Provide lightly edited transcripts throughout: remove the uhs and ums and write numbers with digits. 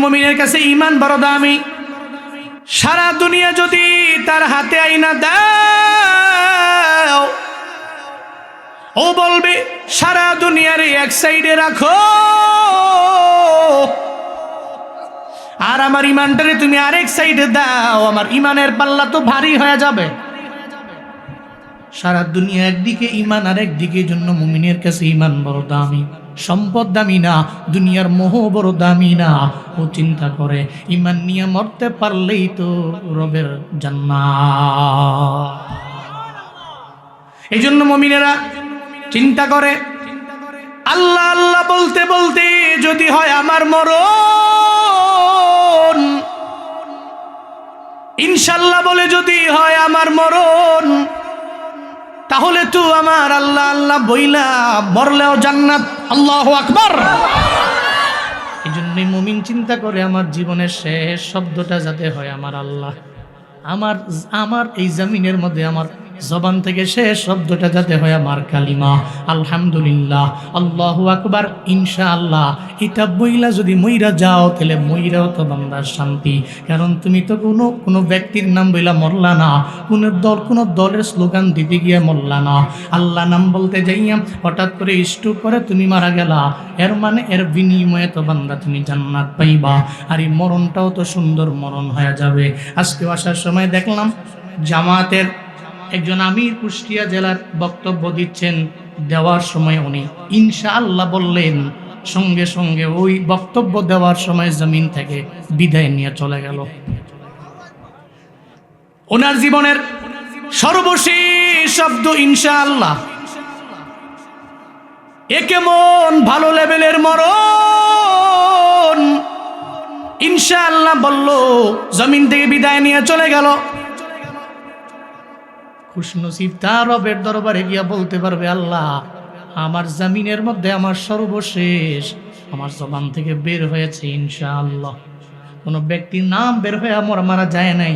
মুমিনের কাছে ঈমান বড় দামি। সারা দুনিয়া যদি তার হাতে আইনা দাও, ও বলবে সারা দুনিয়ার এক সাইডে রাখো, আর আমার ঈমানটারে তুমি আরেক সাইডে দাও, আমার ঈমানের পাল্লা তো ভারী হয়ে যাবে। সারা দুনিয়া একদিকে ঈমান আর একদিকে, জন্য মুমিনের কাছে ঈমান বড় দামি। সম্পদ দামি না, দুনিয়ার মোহ বড় দামি না। ও চিন্তা করে ঈমান নিয়ে মরতে পারলেই তো রবের জান্নাত। এই জন্য মুমিনেরা চিন্তা করে, আল্লাহ আল্লাহ বলতে বলতে যদি হয় আমার মরণ, ইনশাল্লাহ বলে যদি হয় আমার মরণ, তাহলে তো আমার আল্লাহ আল্লাহ বইলা মরলেও জান্নাত। আল্লাহু আকবার। এই জন্যই মুমিন চিন্তা করে আমার জীবনের শেষ শব্দটা যাতে হয় আমার আল্লাহ। আমার এই জমিনের মধ্যে আমার জবান থেকে শেষ শব্দটা যাতে হয় আমার কালিমা আলহামদুলিল্লাহ, আল্লাহু আকবার, ইনশাআল্লাহ। এটা বইলা যদি মইরা যাও, তাহলে মইরাও তো বান্দার শান্তি। কারণ তুমি তো কোনো ব্যক্তির নাম বইলা মরলা না, কোনো দলের স্লোগান দিতে গিয়ে মরলা না। আল্লাহ নাম বলতে যাইয়া হঠাৎ করে স্ট্রোক করে তুমি মারা গেলা, এর মানে এর বিনিময়ে তো বান্দা তুমি জান্নাত পাইবা। আর এই মরণটাও তো সুন্দর মরণ হয়ে যাবে। আজকে আসার সময় দেখলাম জামাতের একজন আমির কুষ্টিয়া জেলার বক্তব্য দিচ্ছেন, দেওয়ার সময় উনি ইনশাআল্লাহ বললেন, সঙ্গে সঙ্গে ওই বক্তব্য দেওয়ার সময় জমিন থেকে বিদায় নিয়ে চলে গেল। ওনার জীবনের সর্বশেষ শব্দ ইনশাআল্লাহ। এ কেমন ভালো লেভেলের মরণ! ইনশাআল্লাহ বলল, জমিন থেকে বিদায় নিয়ে চলে গেল। খুশনসিব তার রবের দরবারে গিয়া বলতে পারবে, আল্লাহ আমার জমিনের মধ্যে আমার সর্বশেষ আমার জবান থেকে বের হয়েছে ইনশাআল্লাহ। কোনো ব্যক্তির নাম বের হয়ে আমার মারা যায় নাই,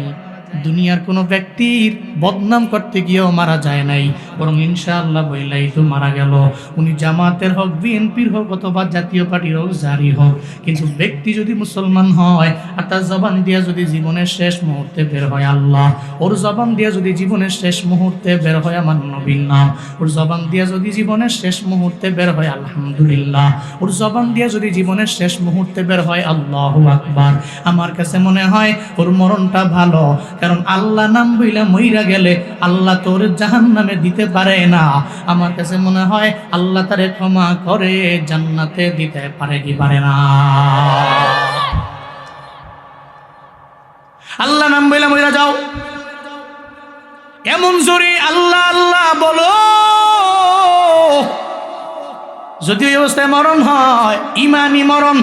দুনিয়ার কোনো ব্যক্তির বদনাম করতে গিয়েও মারা যায় নাই, বরং ইনশাআল্লাহ বইলাই তো মারা গেল। উনি জামাতের হোক, বিএনপির হোক, অথবা জাতীয় পার্টির হোক, যারই হোক, কিন্তু ব্যক্তি যদি মুসলমান হয় আর তার জবান দিয়া যদি জীবনের শেষ মুহূর্তে বের হয় আল্লাহ, ওর জবান দিয়া যদি জীবনের শেষ মুহূর্তে বের হয় আমার নবীর নাম, ওর জবান দিয়া যদি জীবনের শেষ মুহূর্তে বের হয় আলহামদুলিল্লাহ, ওর জবান দিয়া যদি জীবনের শেষ মুহূর্তে বের হয় আল্লাহু আকবার, আমার কাছে মনে হয় ওর মরণটা ভালো। কারণ আল্লাহ নাম বইলা মইরা গেলে আল্লাহ তোর জাহান্নামে দিতে পারে না। আমার কাছে মনে হয় আল্লাহ তারে ক্ষমা করে জান্নাতে দিতে পারে কি পারে না? আল্লাহ নাম বইলা মইরা যাও, এমন জোরে আল্লাহ আল্লাহ বলো, যদি ওই অবস্থায় মরণ হয় ইমানি মরণ,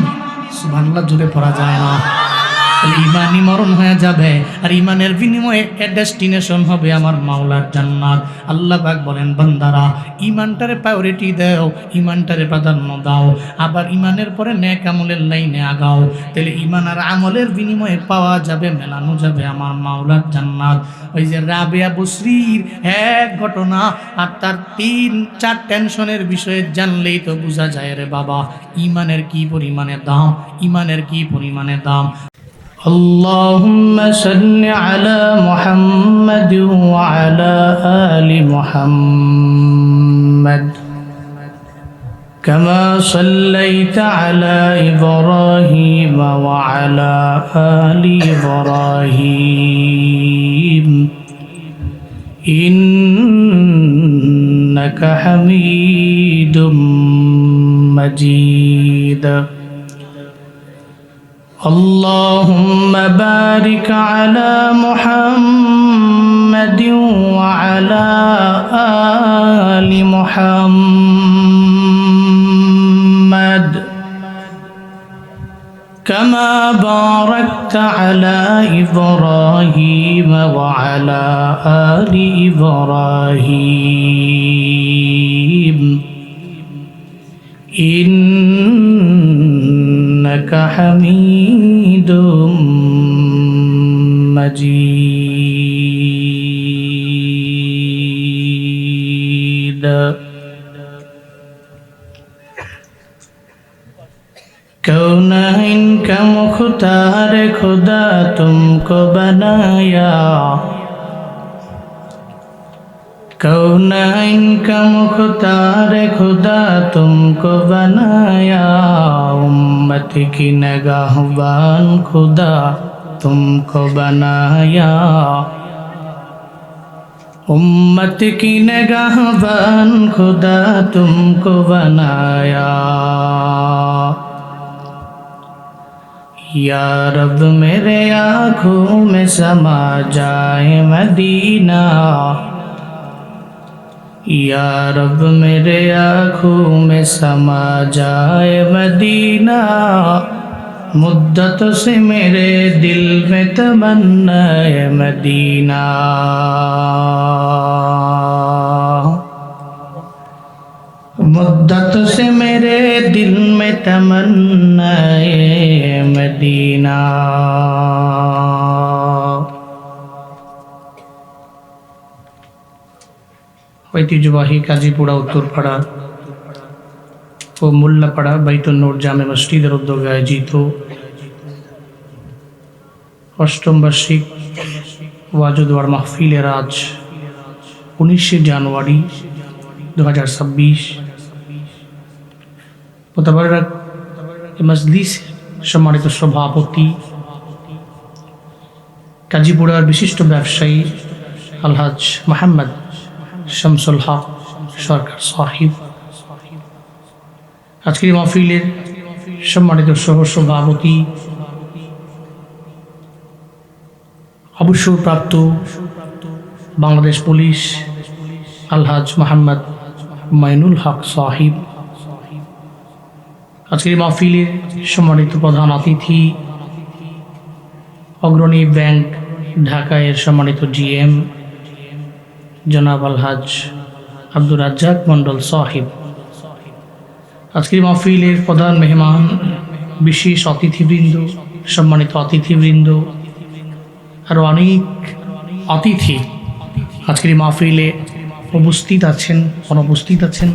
সুবহানাল্লাহ জোরে পড়া যায় না, ইমানি মরণ হয়ে যাবে। আর ইমানের বিনিময়ে ডেস্টিনেশন হবে আমার মাওলার জান্নাত। আল্লাহ পাক বলেন, বান্দারা ইমানটারে প্রায়োরিটি দাও, ইমানটারে প্রাধান্য দাও, আবার ইমানের পরে নেক আমলের লাইনে আগাও, তাহলে ইমান আর আমলের বিনিময়ে পাওয়া যাবে, মেলানো যাবে আমার মাওলার জান্নাত। ওই যে রাবেয়া বসরির এক ঘটনা আর তার 3-4 টেনশনের বিষয়ে জানলেই তো বোঝা যায় রে বাবা ইমানের কি পরিমাণে দাম, ইমানের কি পরিমাণে দাম। اللهم صل على محمد وعلى آل محمد كما صليت على إبراهيم وعلى آل إبراهيم إنك حميد مجيد. اللهم بارك على محمد وعلى آل محمد كما باركت على إبراهيم وعلى آل إبراهيم إنك حميد مجيد. كون कौनैन का मुख्तार खुदा तुमको बनाया, कौनैन का मुख्तार खुदा तुमको बनाया, उम्मत की निगाहबान खुदा तुमको बनाया, उम्मत की निगाहबान खुदा तुमको बनाया। या रब मेरे आँखों में समा जाए मदीना, या रब मेरे आँखों में समा जाए मदीना, मुद्दत से मेरे दिल में तमन्ना है मदीना। मुद्दत से मेरे दिल में तमन्ना है मदीना। ঐতিহ্যবাহী কাজীপুরা উত্তরপাড়া ও মোল্লাপাড়া বাইতুন নূর জামে মসজিদের উদ্যোগে আয়োজিত অষ্টম বার্ষিক ওয়াজুদওয়ার মাহফিলের আজ 19 জানুয়ারি 2026 মোতাবারক মজলিস সম্মানিত সভাপতি কাজীপুরার বিশিষ্ট ব্যবসায়ী আলহাজ মোহাম্মদ শামসুল হক সরকার সাহিব, আজকের মাহফিলের সম্মানিত সহ-সভাপতি অবসরপ্রাপ্ত বাংলাদেশ পুলিশ আলহাজ মোহাম্মদ মাইনুল হক সাহিব, আজকের মাহফিলের সম্মানিত প্রধান অতিথি অগ্রণী ব্যাংক ঢাকায়ের সম্মানিত জিএম জনাব আলহাজ আব্দুর রাজ্জাক মন্ডল সাহিব, আজকের মাহফিলের প্রধান মেহমান বিশেষ অতিথিবৃন্দ, সম্মানিত অতিথিবৃন্দ, আরও অনেক অতিথি আজকের মাহফিলে উপস্থিত আছেন, অনুপস্থিত আছেন।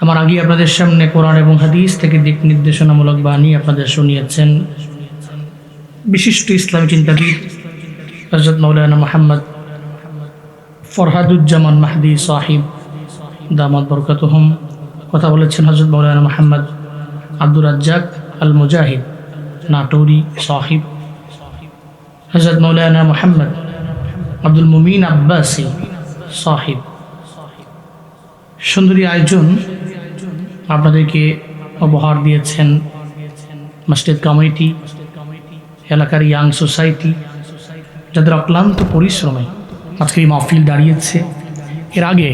আমার আগে আপনাদের সামনে কোরআন এবং হাদিস থেকে দিক নির্দেশনামূলক বাণী আপনাদের শুনিয়েছেন বিশিষ্ট ইসলামী চিন্তাবিদ হযরত মাওলানা মুহাম্মদ ফরহাদুজ্জামান মাহদি সাহিব দামাত বরকাতুহুম। কথা বলেছেন হযরত মাওলানা মুহাম্মদ আব্দুর রাজ্জাক আল মুজাহিদ নাটোরি সাহিব, হযরত মাওলানা মুহাম্মদ আব্দুল মুমিন আব্বাসী সাহিব। সুন্দরী আয়োজন আপনাদেরকে উপহার দিয়েছেন মসজিদ কমিটি, এলাকার ইয়াং সোসাইটি, যাদের অক্লান্ত পরিশ্রমে আজকের এই মাহফিল দাঁড়িয়েছে। এর আগে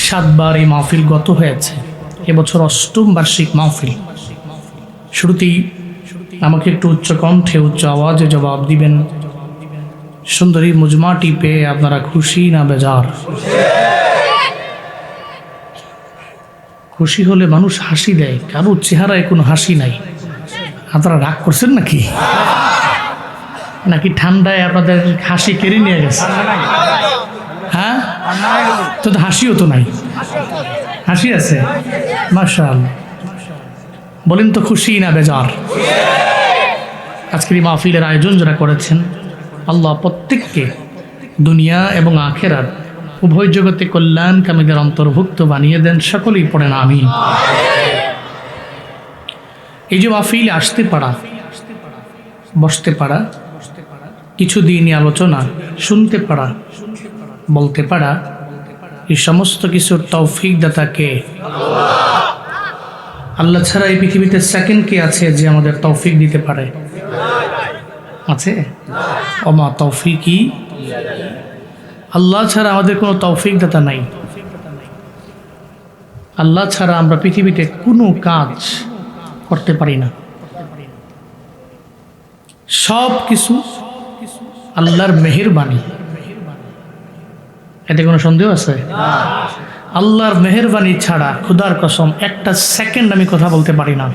7 বার এই মাহফিল গত হয়েছে, এবছর 8ম বার্ষিক মাহফিল। শুরুতেই আমাকে একটু উচ্চ কণ্ঠে উচ্চ আওয়াজে জবাব দিবেন, সুন্দরী মুজমাটি পেয়ে আপনারা খুশি না বেজার? খুশি হলে মানুষ হাসি দেয়, কারোর চেহারায় কোনো হাসি নাই। আপনারা রাগ করছেন নাকি? নাকি ঠান্ডায় আপনাদের হাসি কেড়ে নিয়ে গেছে? হ্যাঁ, তো হাসিও তো নাই, হাসি আছে মাশাআল্লাহ। বলেন তো খুশি না বেজার? আজকের এই মাহফিলের আয়োজন যারা করেছেন, আল্লাহ প্রত্যেককে দুনিয়া এবং আখেরাত উভয় জগতে কল্যাণকামীদের অন্তর্ভুক্ত বানিয়ে দেন। সকলেই পড়েন আমিন। এই যে মাহফিলে আসতে পারা, বসতে পারা, কিছু দিনই আলোচনা শুনতে পারা, বলতে পারা, এই সমস্ত কিছুর তৌফিক দাতা কে? আল্লাহ ছাড়া এই পৃথিবীতে সেকেন্ড কে আছে যে আমাদের তৌফিক দিতে পারে? আছে? ওমা তৌফিকি, আল্লাহ ছাড়া আমাদের কোনো তৌফিক দাতা নাই। আল্লাহ ছাড়া আমরা পৃথিবীতে কোনো কাজ করতে পারি না। সব কিছু আল্লাহর মেহেরবানি, এতে কোনো সন্দেহ আছে? আল্লাহর মেহেরবানি ছাড়া খুদার কসম একটা সেকেন্ড আমি কথা বলতে পারি না।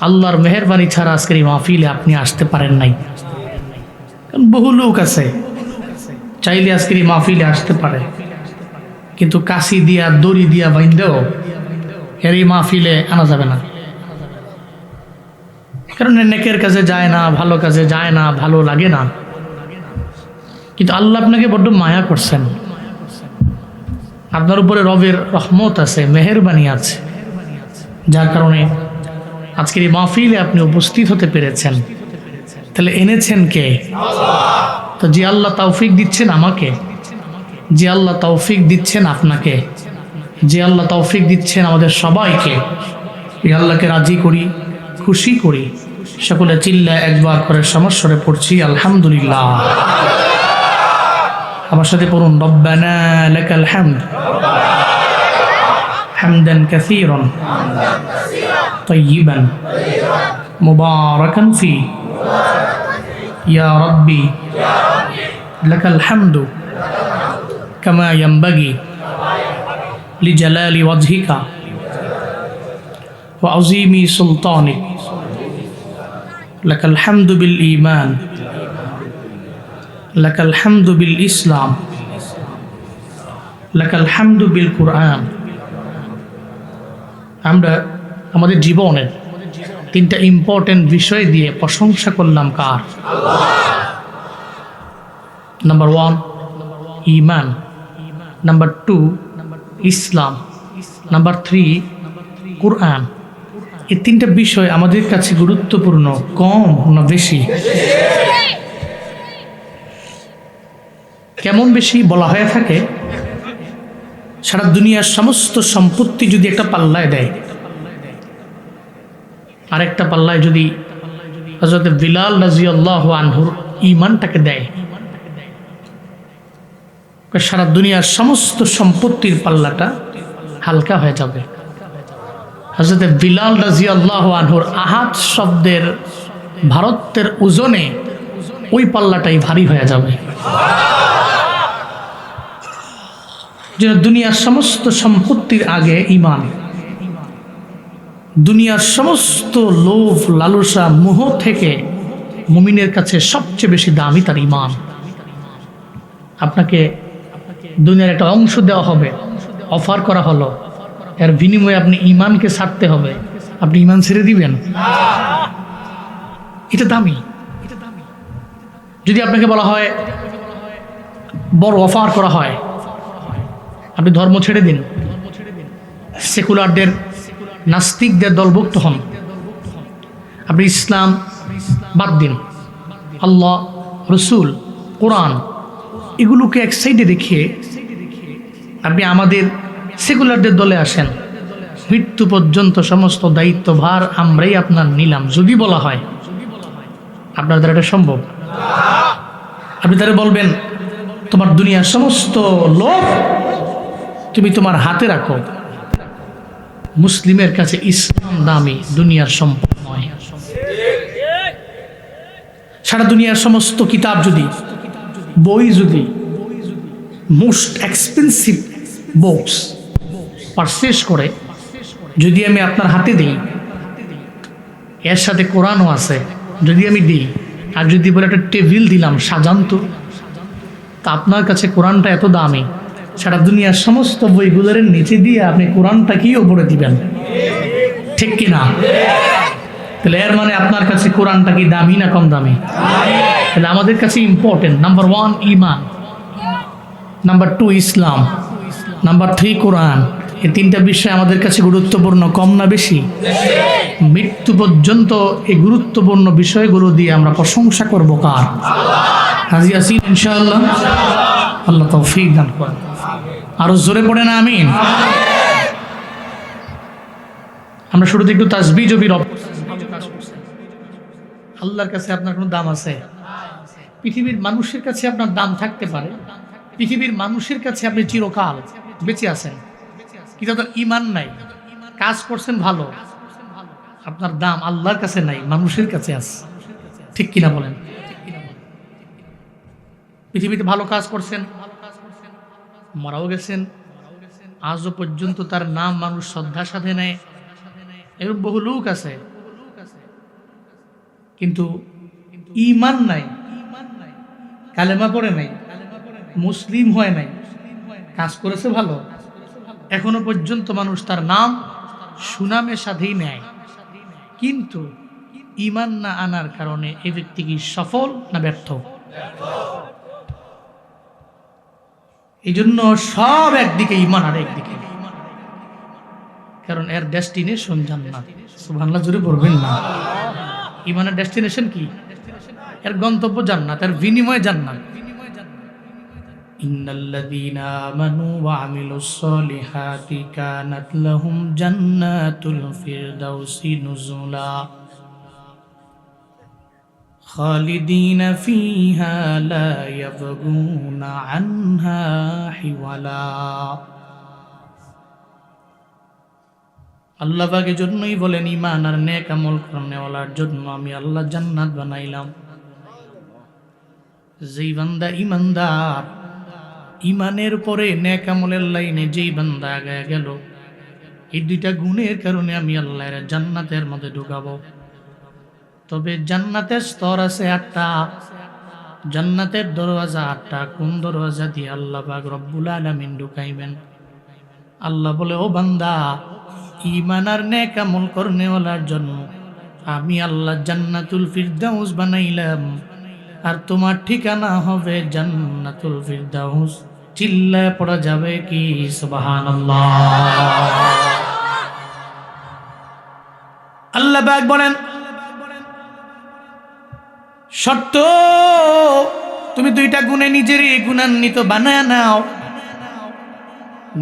আল্লাহর মেহেরবানি ছাড়া আজকের এই মাহফিলে আপনি আসতে পারেন নাই। কারণ বহু লোক আছে চাইলে আজকের এই মাহফিলে আসতে পারে, কিন্তু কাশি দিয়া দড়ি দিয়া বাইন্দেও এর এই মাহফিলে আনা যাবে না, কারণ নেকের কাজে যায় না, ভালো কাজে যায় না, ভালো লাগে না। কিন্তু আল্লাহ আপনাকে বড্ড মায়া করছেন, আপনার উপরে রবের রহমত আছে, মেহেরবানি আছে, যার কারণে আজকের এই মাহফিলে আপনি উপস্থিত হতে পেরেছেন। তাহলে এনেছেন কে? তো যে আল্লাহ তৌফিক দিচ্ছেন আমাকে, যে আল্লাহ তৌফিক দিচ্ছেন আপনাকে, যে আল্লাহ তৌফিক দিচ্ছেন আমাদের সবাইকে, এই আল্লাহকে রাজি করি, খুশি করি। সকলে চিল্লা একবার করে সমস্বরে পড়ছি আলহামদুলিল্লাহ। আমার সাথে পড়ুন, রব্বানা লাকাল হামদ হামদান কাসীরান তাইয়িবান মুবারাকান ফি ইয়া রাব্বি লাকাল হামদু কামা ইয়ানবাগি লিজালালি ওয়াজহিকা ওয়া আযীমি সুলতানিক লাকাল হামদু বিল ঈমান লাকাল হামদু বিল ইসলাম লাকাল হামদু বিল কুরআন। আমরা আমাদের জীবনের তিনটা ইম্পর্টেন্ট বিষয় দিয়ে প্রশংসা করলাম কার? নাম্বার 1 ঈমান, নাম্বার 2 ইসলাম, নাম্বার 3 কুরআন। এই তিনটা বিষয় আমাদের কাছে গুরুত্বপূর্ণ, কম না বেশি? কেমন বেশি বলা হয়ে থাকে, সারা দুনিয়ার সমস্ত সম্পত্তি যদি একটা পাল্লায় দেয়, আরেকটা পাল্লায় যদি হযরত বিলাল রাদিয়াল্লাহু আনহুর ঈমানটাকে দেয়, সারা দুনিয়ার সমস্ত সম্পত্তির পাল্লাটা হালকা হয়ে যাবে। হযরত বিলাল রাদিয়াল্লাহু আনহুর আহাদ শব্দের ভারতের ওজনে ওই পাল্লাটাই ভারী হয়ে যাবে। যে দুনিয়ার সমস্ত সম্পত্তির আগে ঈমান, দুনিয়ার সমস্ত লোভ লালসা মোহ থেকে মুমিনের কাছে সবচেয়ে বেশি দামি তার ঈমান। আপনাকে দুনিয়ার একটা অংশ দেওয়া হবে, অফার করা হলো, এর বিনিময়ে আপনি ঈমানকে ছাড়তে হবে, আপনি ঈমান ছেড়ে দিবেন? এটা দামি। যদি আপনাকে বলা হয়, বড় অফার করা হয়, আপনি ধর্ম ছেড়ে দিন, সেকুলারদের নাস্তিকদের দলভুক্ত হন, আপনি ইসলাম বাদ দিন, আল্লাহ রসুল কোরআন এগুলোকে এক সাইডে রেখে আপনি আমাদের সেকুলারদের দলে আসেন, মৃত্যু পর্যন্ত সমস্ত দায়িত্বভার আমরাই আপনার নিলাম, যদি বলা হয়, আপনার দ্বারা এটা সম্ভব? আপনি তারা বলবেন, তোমার দুনিয়ার সমস্ত লোভ তুমি তোমার হাতে রাখো, মুসলিমের কাছে ইসলাম দামি, দুনিয়ার সম্পদ নয়। সারা দুনিয়ার সমস্ত কিতাব যদি, বই যদি, মোস্ট এক্সপেন্সিভ বুকস পারচেজ করে যদি আমি আপনার হাতে দিই, এর সাথে কোরআনও আছে, যদি আমি দিই, আর যদি বলে একটা টেবিল দিলাম সাজান্ত, তা আপনার কাছে কোরআনটা এত দামি, সারা দুনিয়ার সমস্ত বইগুলোর নিচে দিয়ে আপনি কোরআনটা কি ওপরে দিবেন? ঠিক কিনা? তাহলে এর মানে আপনার কাছে কোরআনটা কি দামি না কম দামি? তাহলে আমাদের কাছে ইম্পর্টেন্ট, নাম্বার 1 ঈমান, নাম্বার 2 ইসলাম, নাম্বার 3 কোরআন। এই তিনটা বিষয় আমাদের কাছে গুরুত্বপূর্ণ, কম না বেশি? মৃত্যু পর্যন্ত এই গুরুত্বপূর্ণ বিষয়গুলো দিয়ে আমরা প্রশংসা করব কার? রাজি আছি ইনশাআল্লাহ? আল্লাহ তৌফিক দান করেন। আরো জোরে পড়ে না আমিন। আমরা শুরুতে একটু তাসবিহ জবি রব, আল্লাহর কাছে আপনার কোনো দাম আছে? পৃথিবীর মানুষের কাছে আপনার দাম থাকতে পারে, পৃথিবীর মানুষের কাছে আপনি চিরকাল বেঁচে আছেন, কিন্তু আপনার ঈমান নাই, কাজ করছেন ভালো, আপনার দাম আল্লাহর কাছে নাই, মানুষের কাছে আছে। ঠিক কিনা বলেন? পৃথিবীতে ভালো কাজ করছেন, মারাও গেছেন, আজও পর্যন্ত তার নাম মানুষ শ্রদ্ধার সাথে নেয়, এরকম বহু লোক আছে, কিন্তু ঈমান নাই, কালেমা পড়ে নাই, মুসলিম হয় নাই, কাজ করেছে ভালো, এখনো পর্যন্ত মানুষ তার নাম সুনামের সাথেই নেয়, কিন্তু ঈমান না আনার কারণে এই ব্যক্তি কি সফল না ব্যর্থ? এই জন্য সব একদিকে ঈমান আর একদিকে, কারণ এর ডেস্টিনেশন জান্নাত। সুবহানাল্লাহ জোরে বলবেন না? ঈমানের ডেস্টিনেশন কি? এর গন্তব্য জান্নাত, এর বিনিময় জান্নাত। ইন্নাল্লাযীনা আমানু ওয়া আমিলুস সলিহাতি কানাত লাহুম জান্নাতুল ফিরদাউসি নুজুলা খালিদিনা ফিহা লা ইয়াবগুনা আনহা হিওয়ালা। আল্লাহ পাকের জন্যই বলেন ঈমান আর নেক আমল করনেওয়ালার জন্য আমি আল্লাহ জান্নাত বানাইলাম। যেই বান্দা ঈমানদার, ঈমানের পরে নেক আমলের লাইনে যেই বান্দা আগায় গেল, এই দুইটা গুণের কারণে আমি আল্লাহর জান্নাতের মধ্যে ঢুকাবো। তবে জান্নাতের স্তর আছে 8টা, জান্নাতের দরওয়াজা 8টা। কোন দরওয়াজা দিয়ে আল্লাহ পাক রব্বুল আলামিন ঢুকাইবেন? আল্লাহ বলে, ও বান্দা, ঈমান আর নেক আমল করনেওয়ালার জন্য আমি আল্লাহ জান্নাতুল ফিরদাউস বানাইলাম, আর তোমার ঠিকানা হবে জান্নাতুল ফিরদাউস। চিল্লায় পড়া যাবে কি সুবহানাল্লাহ? আল্লাহ পাক বলেন, শর্ত তুমি দুইটা গুণে নিজেরই গুণান্বিত বানায় নাও।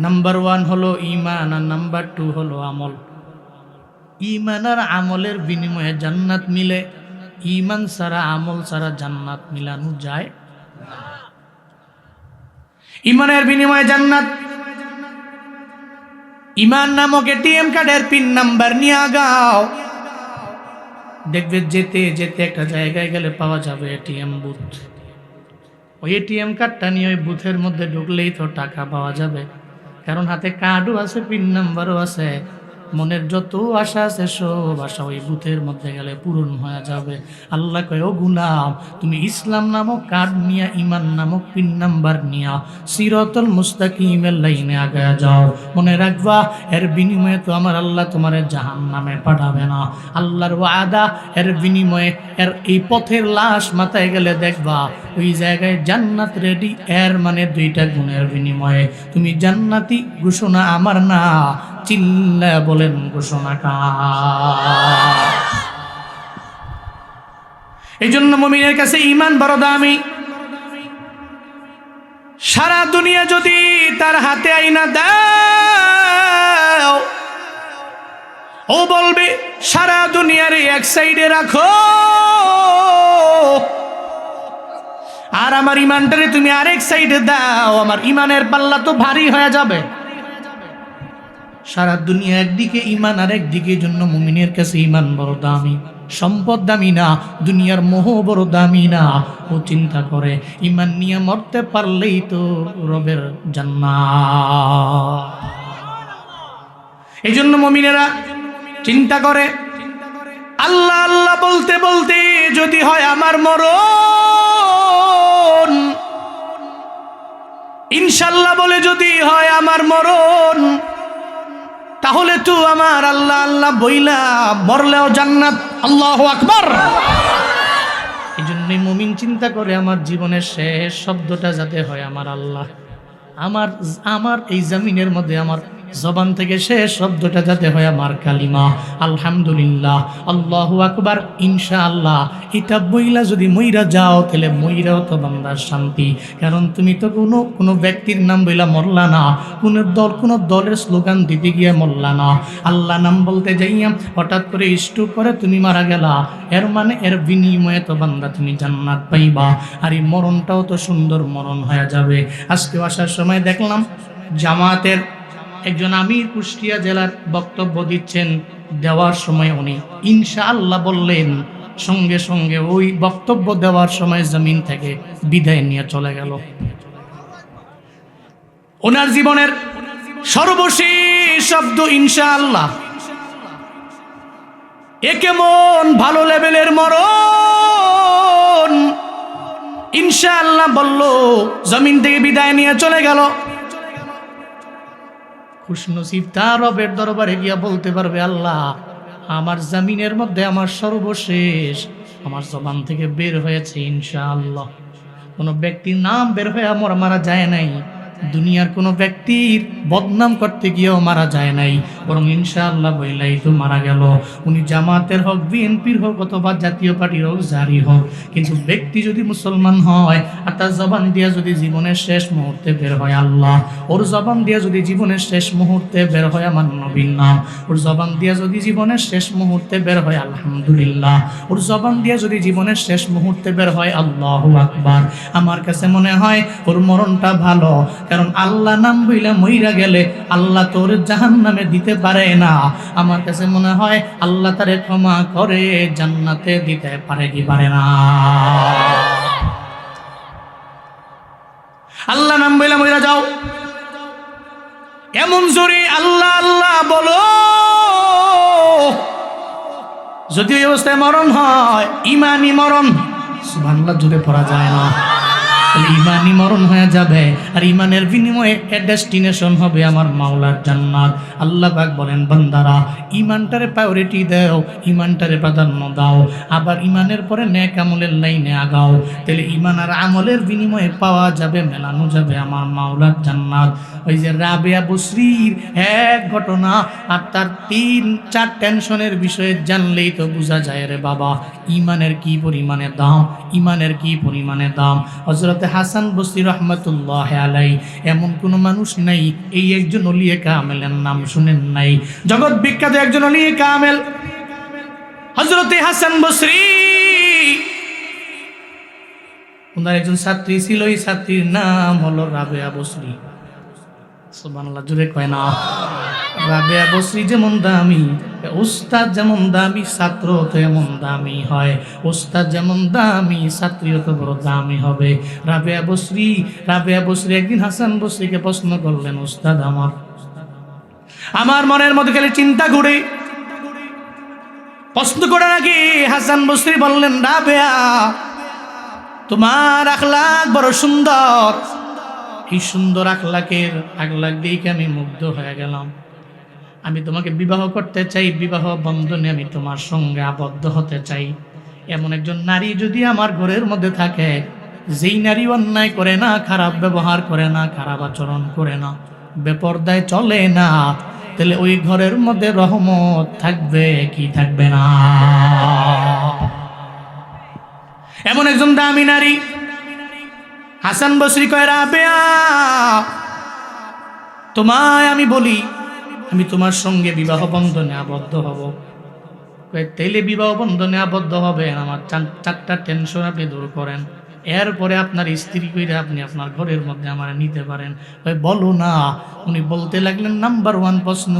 নাম্বার 1 হলো ঈমান, আর নাম্বার 2 হলো আমল। ঈমান আর আমলের বিনিময়ে জান্নাত মিলে। ঈমান ছাড়া আমল ছাড়া জান্নাত মিলানো যায়? ঈমানের বিনিময়ে জান্নাত। ঈমান নামক এটিএম কার্ডের পিন নাম্বার নিয়ে আগাও, দেখবে যেতে যেতে একটা জায়গায় গেলে পাওয়া যাবে এটিএম বুথ। ওই এটিএম কার্ডটা নিয়ে ওই বুথের মধ্যে ঢুকলেই তো টাকা পাওয়া যাবে, কারণ হাতে কার্ডও আছে, পিন নাম্বারও আছে। মনের যত আশা আছে সব আশা ওই বুথের মধ্যে গেলে পূরণ হয়ে যাবে। আল্লাহ কয়, ও গুলাম, তুমি ইসলাম নামক কার্ড নিয়া, ঈমান নামক পিন নাম্বার নিয়া সিরাতুল মুস্তাকিমের লাইনে আগায় যাও। মনে রাখবা, এর বিনিময়ে তো আমার আল্লাহ তোমারে জাহান্নামে পাঠাবে না। আল্লাহর ওয়াদা, এর বিনিময়ে এর এই পথের লাশ মাথায় গেলে দেখবা ওই জায়গায় জান্নাত রেডি। এর মানে দুইটা গুণের বিনিময়ে তুমি জান্নাতি। ঘোষণা আমার না, চিল্লা বলেন ঘোষণা কার? এই জন্য মুমিনের কাছে ঈমান বড় দামি। সারা দুনিয়া যদি তার হাতে আইনা দাও, ও বলবে সারা দুনিয়ার এক সাইডে রাখো, আর আমার ঈমানটারে তুমি আরেক সাইডে দাও, আমার ঈমানের পাল্লা তো ভারী হয়ে যাবে। সারা দুনিয়া একদিকে, ঈমান আরেক দিকে। জন্য মুমিনের কাছে ঈমান বড় দামি। সম্পদ দামি না, দুনিয়ার মোহ বড় দামি না। ও চিন্তা করে ঈমান নিয়ে মরতে পারলেই তো রবের জান্নাত। এই জন্য মুমিনেরা চিন্তা করে, আল্লাহ আল্লাহ বলতে বলতে যদি হয় আমার মরণ, ইনশাল্লাহ বলে যদি হয় আমার মরণ, তাহলে তো আমার আল্লাহ আল্লাহ বইলা মরলেও জান্নাত। আল্লাহু আকবার। এই জন্যই মুমিন চিন্তা করে আমার জীবনের শেষ শব্দটা যাতে হয় আমার আল্লাহ। আমার এই জমিনের মধ্যে আমার জবান থেকে শেষ শব্দটা যাতে হয় আমার কালিমা আলহামদুলিল্লাহ, আল্লাহু আকবার, ইনশাআল্লাহ। এটা বইলা যদি মইরা যাও, তাহলে মইরাও তো বান্দার শান্তি। কারণ তুমি তো কোনো ব্যক্তির নাম বইলা মরলা না, কোনো দলের স্লোগান দিতে গিয়ে মরলা না। আল্লাহ নাম বলতে যাইয়া হঠাৎ করে স্ট্রোক করে তুমি মারা গেলা, এর মানে এর বিনিময়ে তো বান্দা তুমি জান্নাত পাইবা। আর এই মরণটাও তো সুন্দর মরণ হয়ে যাবে। আজকে আসার সময় দেখলাম জামাতের একজন আমির কুষ্টিয়া জেলার বক্তব্য দিচ্ছেন। দেওয়ার সময় উনি ইনশাআল্লাহ বললেন, সঙ্গে সঙ্গে ওই বক্তব্য দেওয়ার সময় জমিন থেকে বিদায় নিয়ে চলে গেল। ওনার জীবনের সর্বশেষ শব্দ ইনশাআল্লাহ। এ কেমন ভালো লেভেলের মরণ! ইনশাআল্লাহ বলল, জমিন থেকে বিদায় নিয়ে চলে গেল। খুশনসিব তার রবের দরবারে গিয়া বলতে পারবে, আল্লাহ আমার জামিনের মধ্যে আমার সর্বশেষ আমার জবান থেকে বের হয়েছে ইনশাআল্লাহ। কোনো ব্যক্তির নাম বের হয়ে মারা যায় নাই, দুনিয়ার কোনো ব্যক্তির বদনাম করতে গিয়েও মারা যায় নাই, বরং ইনশাআল্লাহ বইলাই তো মারা গেল। উনি জামাতের হোক, বিএনপির হোক, অথবা জাতীয় পার্টির হোক, যারই হোক, কিন্তু ব্যক্তি যদি মুসলমান হয় আর তার জবান দিয়া যদি জীবনের শেষ মুহূর্তে বের হয় আল্লাহ, ওর জবান দিয়া যদি জীবনের শেষ মুহূর্তে বের হয় আমার নবীর নাম, ওর জবান দিয়া যদি জীবনের শেষ মুহূর্তে বের হয় আলহামদুলিল্লাহ, ওর জবান দিয়া যদি জীবনের শেষ মুহূর্তে বের হয় আল্লাহু আকবার, আমার কাছে মনে হয় ওর মরণটা ভালো। কারণ আল্লাহ নাম বইলা মইরা গেলে আল্লাহ তোর জাহান্নামে দিতে পারে না। আমার কাছে মনে হয় আল্লাহ তারে ক্ষমা করে জান্নাতে দিতে পারে কি পারে না। আল্লাহ নাম বইলা মইরা যাও, এমন জোরে আল্লাহ আল্লাহ বলো, যদি ওই অবস্থায় মরণ হয় ইমানি মরণ, সুবহানাল্লাহ জোরে পড়া যায় না, ইমানি মরণ হয়ে যাবে। আর ইমানের বিনিময়ে ডেস্টিনেশন হবে আমার মাওলার জান্নাত। আল্লাহ পাক বলেন, বান্দারা ইমানটারে প্রায়োরিটি দাও, ইমানটারে প্রাধান্য দাও, আবার ইমানের পরে নেক আমলের লাইনে আগাও, তাহলে ইমান আর আমলের বিনিময়ে পাওয়া যাবে, মেলানো যাবে আমার মাওলার জান্নাত। ওই যে রাবেয়া বসরির এক ঘটনা আর তার 3-4 টেনশনের বিষয়ে জানলেই তো বোঝা যায় রে বাবা ইমানের কি পরিমাণে দাম, ইমানের কি পরিমাণে দাম। হযরত হাসান বসরি রহমতুল্লাহ আলাইহি, এমন কোনো মানুষ নাই, এই একজন ওলিয়ে কামেলের নাম শুনেন নাই? জগৎ বিখ্যাত একজন ওলিয়ে কামেল হযরত হাসান বসরি, ওনার একজন ছাত্রী ছিল, এই ছাত্রীর নাম হলো রাবেয়া বসরি। সুবহানাল্লাহ জোরে কয় না। রাবেয়া বসরি যেমন দামি, উস্তাদ যেমন দামি, ছাত্র তো এমন দামি হয়। উস্তাদ যেমন দামি, ছাত্রীও তো বড় দামি হবে। রাবেয়া বসরি একদিন হাসান বসরিকে প্রশ্ন করলেন, উস্তাদ আমার মনের মধ্যে খালি চিন্তা ঘুরে। প্রশ্ন করে নাকি হাসান বসরি বললেন, রাবেয়া তোমার আখলাক বড় সুন্দর, এই সুন্দর আখলাক দেখে আমি মুগ্ধ হয়ে গেলাম। আমি তোমাকে বিবাহ করতে চাই, বিবাহ বন্ধনে আমি তোমার সঙ্গে আবদ্ধ হতে চাই। এমন একজন নারী যদি আমার ঘরের মধ্যে থাকে, যেই নারী অন্যায় করে না, খারাপ ব্যবহার করে না, খারাপ আচরণ করে না, বেপরদায় চলে না, তাহলে ওই ঘরের মধ্যে রহমত থাকবে কি থাকবে না? এমন একজন দামি নারী। হাসান বসরি কয়, রাবেয়া তোমায় আমি বলি, আমি তোমার সঙ্গে বিবাহ বন্ধনে আবদ্ধ হব। তাইলে বিবাহ বন্ধনে আবদ্ধ হবেন, আমার 4টা টেনশন আপনি দূর করেন, এরপরে আপনার স্ত্রী কইরা আপনি আপনার ঘরের মধ্যে আমার নিতে পারেন। ওই বলো না। উনি বলতে লাগলেন, নাম্বার 1 প্রশ্ন,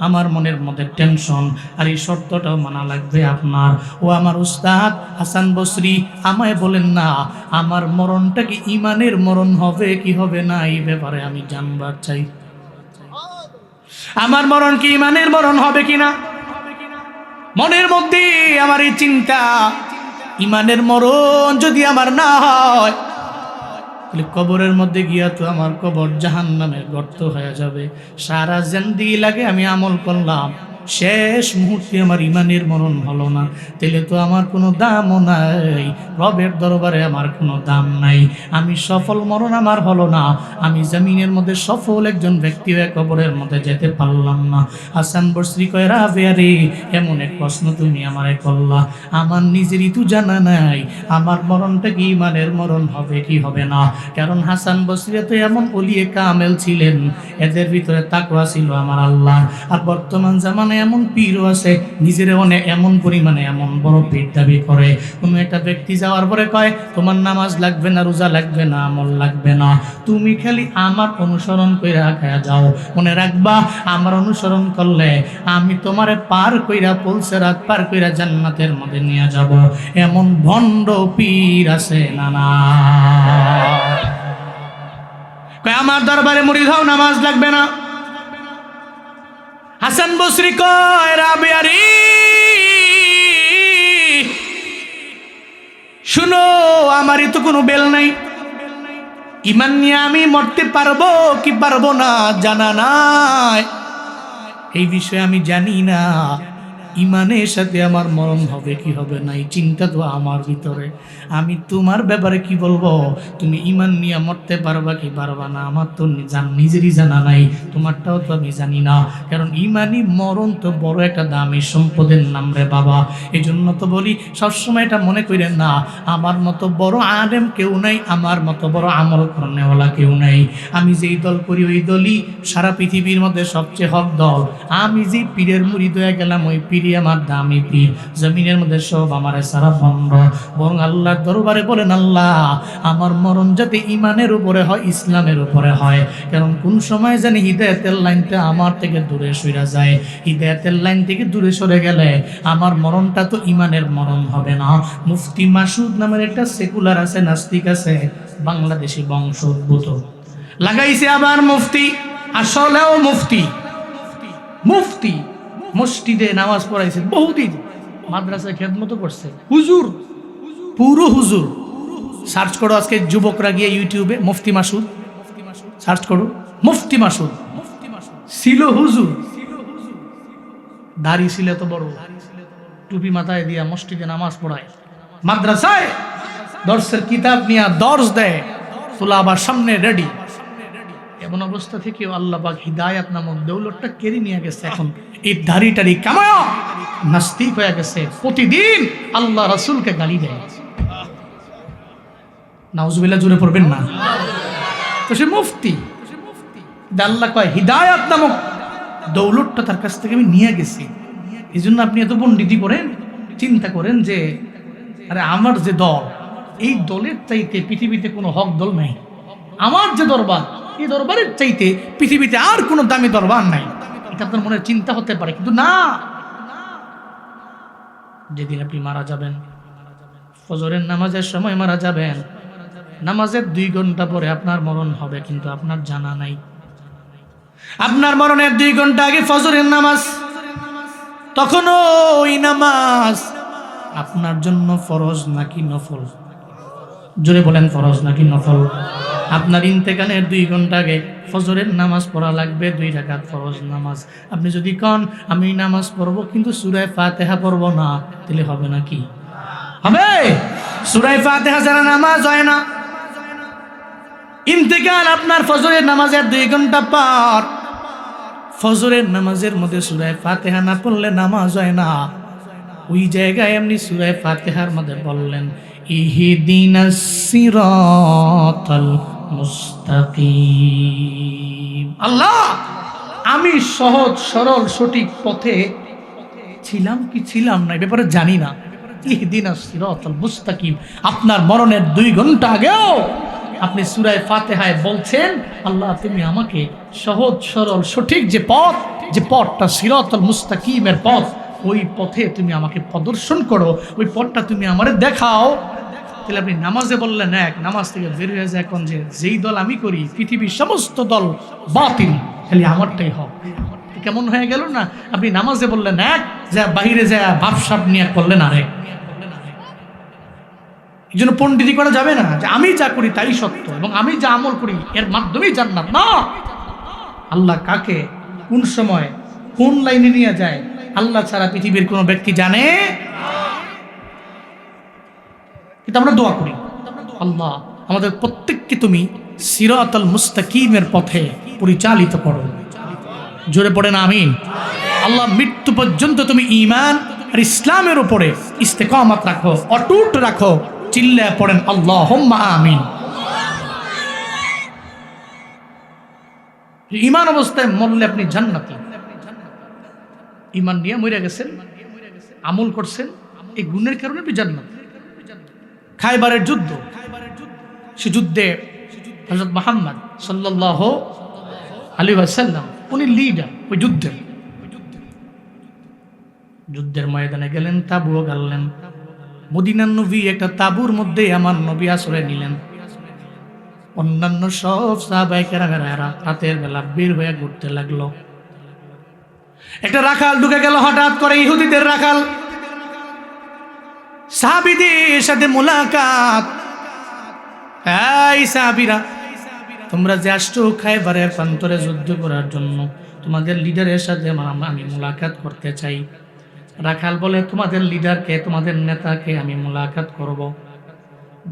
আমার মনের মধ্যে টেনশন, আর এই শর্তটাও মানা লাগবে আপনার। ও আমার উস্তাদ হাসান বসরি, আমায় বলেন না আমার মরণটা কি ইমানের মরণ হবে কি হবে না, এই ব্যাপারে আমি জানবার চাই। আমার মরণ কি ইমানের মরণ হবে কিনা? মনের মধ্যে আমার এই চিন্তা, ইমানের মরণ যদি আমার না হয়, তাহলে কবরের মধ্যে গিয়া তো আমার কবর জাহান্নামের গর্ত হয়ে যাবে। সারা জিন্দেগি লাগে আমি আমল করলাম, শেষ মুহূর্তে আমার ইমানের মরণ হলো না, তাহলে তো আমার কোনো দামও নাই, রবের দরবারে আমার কোনো দাম নাই। আমি সফল মরণ আমার হলো না, আমি জমিনের মধ্যে সফল একজন ব্যক্তি হয়ে কবরের মধ্যে যেতে পারলাম না। হাসান বসরি কয়, রাবেয়া রে, এমন এক প্রশ্ন তুমি আমারে করলা, আমার নিজেরই তো জানা নাই আমার মরণটা কি ইমানের মরণ হবে কি হবে না। কারণ হাসান বসরি তো এমন ওলিয়ে কামেল ছিলেন, এদের ভিতরে তাকওয়া ছিল আমার আল্লাহ। আর বর্তমান জামানায় এমন পীরও আছে, নিজের অনেক এমন পরিমাণে এমন বড় পীর দাবি করে। কোনো একটা ব্যক্তি যাওয়ার পরে কয়, তোমার নামাজ লাগবে না, রোজা লাগবে না, আমল লাগবে না, তুমি খালি আমার অনুসরণ কইরা খায়া যাও। মনে রাখবা, আমার অনুসরণ করলে আমি তোমারে পার কইরা পুলসিরাত পার কইরা জান্নাতের মধ্যে নিয়ে যাব। এমন ভণ্ড পীর আছে না না? কয় আমার দরবারে মুরিদ হও, নামাজ লাগবে না। হাসান বসরি কয়, রাবেয়া রে শুনো, আমারই তো কোনো বেল নাই, ইমান নিয়ে আমি মরতে পারবো কি পারবো না জানা নাই, এই বিষয়ে আমি জানি না। ইমানের সাথে আমার মরণ হবে কি হবে না এই চিন্তা তো আমার ভিতরে। আমি তোমার ব্যাপারে কি বলবো, তুমি ইমান নিয়ে মরতে পারবা কি পারবা না আমার তো নিজেরই জানা নাই, তোমারটাও তো আমি জানি না। কারণ ইমানই মরণ তো বড় একটা দামি সম্পদের নাম রে বাবা। এই জন্য তো বলি সবসময় এটা মনে করেন না আমার মতো বড় আলেম কেউ নাই, আমার মতো বড় আমল করনেওয়ালা কেউ নাই। আমি যেই দল করি ওই দলই সারা পৃথিবীর মধ্যে সবচেয়ে হক দল। আমি যে পীরের মুরিদ হয়ে গেলাম ওই পীরই আমার দামি পীর। জমিনের মধ্যে সব আমার সারা ভণ্ড। বরং আল্লাহর দরবারে বলেন আল্লাহ আমার মরণ যাতে ইমানের উপরে হয়, ইসলামের উপরে হয়। কারণ কোন সময় জানি হিদায়াতের লাইনটা আমার থেকে দূরে সরে যায়। হিদায়াতের লাইন থেকে দূরে সরে গেলে আমার মরণটা তো ইমানের মরণ হবে না। মুফতি মাসুদ নামের একটা সেকুলার আছে, নাস্তিক আছে, বাংলাদেশি বংশোদ্ভূত, লাগাইছে আবার মুফতি, আসলেও মুফতি। মুফতি মসজিদে নামাজ পড়াইছে বহুদিন, মাদ্রাসায় খেদমত করছে, হুজুর, পুরো হুজুর। সার্চ করো আজকে যুবকরা গিয়ে ইউটিউবে মুফতি মাসুদ সার্চ করো, মুফতি মাসুদ ছিল হুজুর, দাড়ি ছিল এত বড়, টুপি মাথায় দিয়া মসজিদে নামাজ পড়ায়, মাদ্রাসায় দর্শের কিতাব নিয়ে দর্শ দেয়, তোলা আবার সামনে রেডি। এমন অবস্থা থেকেও আল্লাহ পাক হিদায়াত নামক দৌলতটা কেড়ে নিয়ে গেছে। এখন এই দাড়িটারি কামায়া নাস্তিক হয়ে গেছে, প্রতিদিন আল্লাহ রাসূলকে গালি দেয়। নাউজুবিল্লাহ, জোরে পড়বেন না। তো সে মুফতি, আল্লাহ কয় হিদায়াত নামক দৌলতটা তার কাছ থেকে আমি নিয়ে গেছি। এই জন্য আপনি এত পণ্ডিতি করেন, চিন্তা করেন যে আরে আমার যে দল, এই দলের চাইতে পৃথিবীতে কোনো হক দল নাই। আমার যে দরবার, এই দরবারের চাইতে পৃথিবীতে আর কোনো দামি দরবার নাই। এটা আপনার মনে চিন্তা হতে পারে, কিন্তু না। যেদিন আপনি মারা যাবেন, ফজরের নামাজের সময় মারা যাবেন, নামাজের 2 ঘন্টা পরে আপনার মরণ হবে, কিন্তু আপনার জানা নাই। আপনার মরণের 2 ঘন্টা আগে ফজরের নামাজ, তখন ওই নামাজ আপনার জন্য ফরজ নাকি নফল? জোরে বলেন, ফরজ নাকি নফল? আপনার ইন্তেকালের 2 ঘন্টা আগে ফজরের নামাজ পড়া লাগবে, 2 রাকাত ফরজ নামাজ। আপনি যদি কন আমি নামাজ পড়বো কিন্তু সূরা ফাতিহা পড়বো না, তাহলে হবে নাকি? হবে। সূরা ফাতিহা ছাড়া নামাজ হয় না। ইন্তেকাল আপনার ফজরের নামাজের 2 ঘন্টা পর, ফজরের নামাজের মধ্যে সূরা ফাতিহা না পড়লে নামাজ হয় না। ওই জায়গায় আপনি সূরা ফাতিহার মধ্যে বললেন ইহদিনাস সিরাতাল মুস্তাকিম। আল্লাহ আমি সহজ সরল সঠিক পথে ছিলাম কি ছিলাম না, এই ব্যাপারে জানি না। ইহদিনাস সিরাতাল মুস্তাকিম। আপনার মরণের 2 ঘন্টা আগেও আপনি সূরা ফাতিহায় বলছেন আল্লাহ তুমি আমাকে সহজ সরল সঠিক যে পথ, যে পথটা সিরাতাল মুস্তাকিমের পথ, ওই পথে তুমি আমাকে প্রদর্শন করো, ওই পথটা তুমি আমারে দেখাও। তাহলে আপনি নামাজে বললেন এক, নামাজ থেকে বের হয়ে যায় এখন যে যেই দল আমি করি পৃথিবীর সমস্ত দল বাতিল, খালি আমারটাই হক। কেমন হয়ে গেল না? আপনি নামাজে বললেন এক, যা বাহিরে যায় ভাবসাব নিয়ে করলেন আরেক। এই জন্য পণ্ডিতি করা যাবে না যে আমি যা করি তাই সত্য এবং আমি যা আমল করি এর মাধ্যমেই জান্নাত। না, আল্লাহ কাকে কোন সময় কোন লাইনে নিয়ে যায় আল্লাহ ছাড়া পৃথিবীর কোনো ব্যক্তি জানে। কিন্তু আমরা দোয়া করি আল্লাহ আমাদের প্রত্যেককে তুমি সিরাতাল মুস্তাকিমের পথে পরিচালিত করো। জোরে পড়েন আমিন। আল্লাহ মৃত্যু পর্যন্ত তুমি ঈমান আর ইসলামের উপরে ইস্তেকামত রাখো, অটুট রাখো। চিল্লায় পড়েন আল্লাহুম্মা আমিন। ঈমান অবস্থায় মরলে আপনি জান্নাতি। ঈমান নিয়ে মরে গেছেন, আমল করছেন, এই গুণের কারণে আপনি জান্নাত। খায়বারের যুদ্ধ, সে যুদ্ধে হযরত মুহাম্মদ সাল্লাল্লাহু আলাইহি ওয়াসাল্লাম উনি লিডার। ওই যুদ্ধের ময়দানে গেলেন, তাবুও গাড়লেন। মদিনার নবী একটা তাবুর মধ্যে আমার নবী আশ্রয় নিলেন। অন্যান্য সব সাহাবায়ে কেরামেরা রাতের বেলা বের হয়ে ঘুরতে লাগলো। একটা রাখাল ঢুকে গেল হঠাৎ করে, ইহুদিদের রাখাল। সাহাবীদের সাথে মুলাকাত। এই সাহাবীরা তোমরা যে আসছো খায়বারের প্রান্তরে যুদ্ধ করার জন্য, তোমাদের লিডারের সাথে আমি মোলাকাত করতে চাই। রাখাল বলে, তোমাদের লিডারকে, তোমাদের নেতাকে আমি মোলাকাত করব।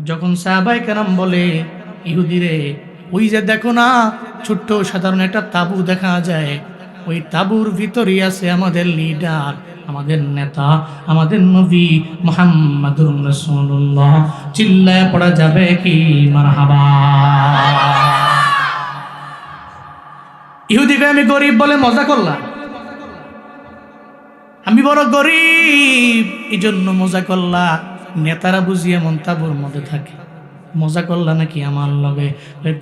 যখন সাহাবায়ে কেরাম বলে, ইহুদিরে ওই যে দেখো না ছোট্ট সাধারণ একটা তাবু দেখা যায়, ওই তাবুর ভিতরেই আছে আমাদের লিডার, আমাদের নেতা, আমাদের নবী মুহাম্মাদুর রাসূলুল্লাহ। চিল্লায় পড়া যাবে কি মারহাবা। ইহুদিকে আমি গরিব বলে মজা করলাম, আমি বড় গরিব এই জন্য মজা করলা। নেতারা বুঝিয়ে মন তাবুর মধ্যে থাকে, মজা করলা নাকি আমার লগে?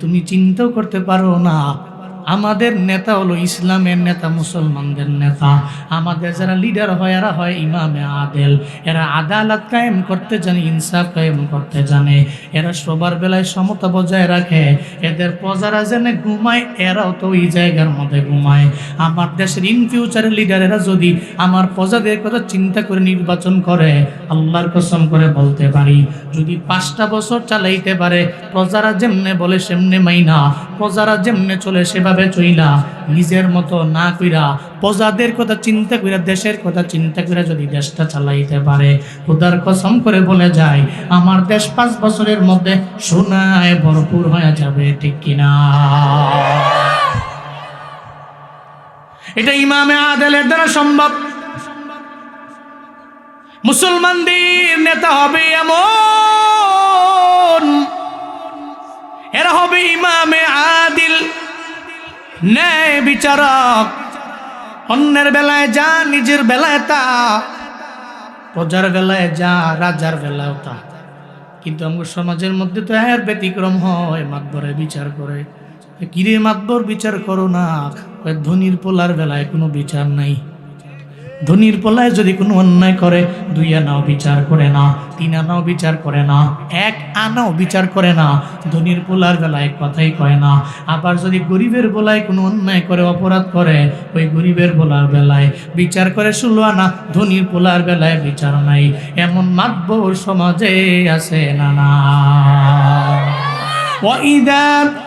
তুমি চিন্তাও করতে পারো না, আমাদের নেতা হলো ইসলামের নেতা, মুসলমানদের নেতা। আমাদের যারা লিডার হয় এরা হয় ইমামে আদেল, এরা আদালত কায়েম করতে জানে, ইনসাফ কায়েম করতে জানে, এরা সবার বেলায় সমতা বজায় রাখে। এদের প্রজারা জেনে ঘুমায়, এরাও তো ওই জায়গার মধ্যে ঘুমায়। আমার দেশের ইন ফিউচারের লিডারেরা যদি আমার প্রজাদের কথা চিন্তা করে নির্বাচন করে, আল্লাহর কসম করে বলতে পারি, যদি 5টা বছর চালাইতে পারে, প্রজারা যেমনে বলে সেমনে মাইনা, প্রজারা যেমনে চলে সেভাবে চইলা, নিজের মতো না কইরা, প্রজাদের কথা চিন্তা কইরা, দেশের কথা চিন্তা কইরা যদি দেশটা চালাইতে পারে, খোদার কসম করে বলে যায়, আমার দেশ 5 বছরের মধ্যে সোনায় ভরপুর হয়ে যাবে। ঠিক কিনা? এটা ইমামে আদেলের দ্বারা সম্ভব। মুসলমানদের নেতা হবে এমন, এরা হবে ইমামে আদিল, ন্যায় বিচারক। অন্যের বেলায় যা, নিজের বেলায় তা, প্রজার বেলায় যা, রাজার বেলায় তা। কিন্তু আমার সমাজের মধ্যে তো এর ব্যতিক্রম হয়, মাতবরে বিচার করে। কিরে মাতবর বিচার করো না? ধনির পোলার বেলায় কোনো বিচার নাই। ধনির পোলায় যদি কোনো অন্যায় করে 2 আনাও বিচার করে না, 3 আনাও বিচার করে না, 1 আনাও বিচার করে না। ধনির পোলার বেলায় কথাই কয় না। আবার যদি গরিবের বেলায় কোনো অন্যায় করে, অপরাধ করে, ওই গরিবের পোলার বেলায় বিচার করে 16 আনা, ধনির পোলার বেলায় বিচার নাই। এমন মাতবর সমাজে আছে না? না। وَإِذَا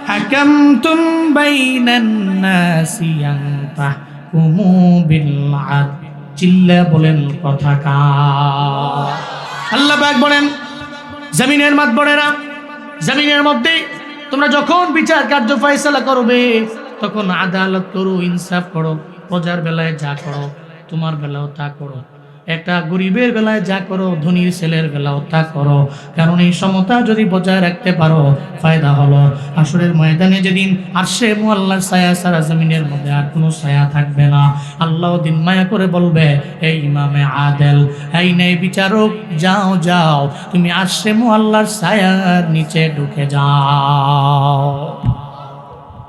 حَكَمْتُمْ بَيْنَ النَّاسِ أَن تَحْكُمُوا بِالْعَدْلِ। চিল্লা বলেন কথা কা। আল্লাহ পাক বলেন, জমিনের মাতবরেরা, জমিনের মধ্যে তোমরা যখন বিচার কার্য ফয়সালা করবে, তখন আদালত করো, ইনসাফ করো। প্রজার বেলায় যা করো, তোমার বেলাও তা করো। একটা গরিবের বেলায় যা করো, ধনীর ছেলের বেলাও তা করো। কারণ এই সমতা যদি বজায় রাখতে পারো, ফায়দা হলো হাসরের ময়দানে যেদিন আরশে মুআল্লার ছায়া সারা জমিনের মধ্যে আর কোনো ছায়া থাকবে না। আল্লাহ দিন মায়া করে বলবে, এই ইমামে আদেল, এই ন্যায় বিচারক, যাও যাও, তুমি আরশে মুআল্লার ছায়ার নিচে ঢুকে যাও।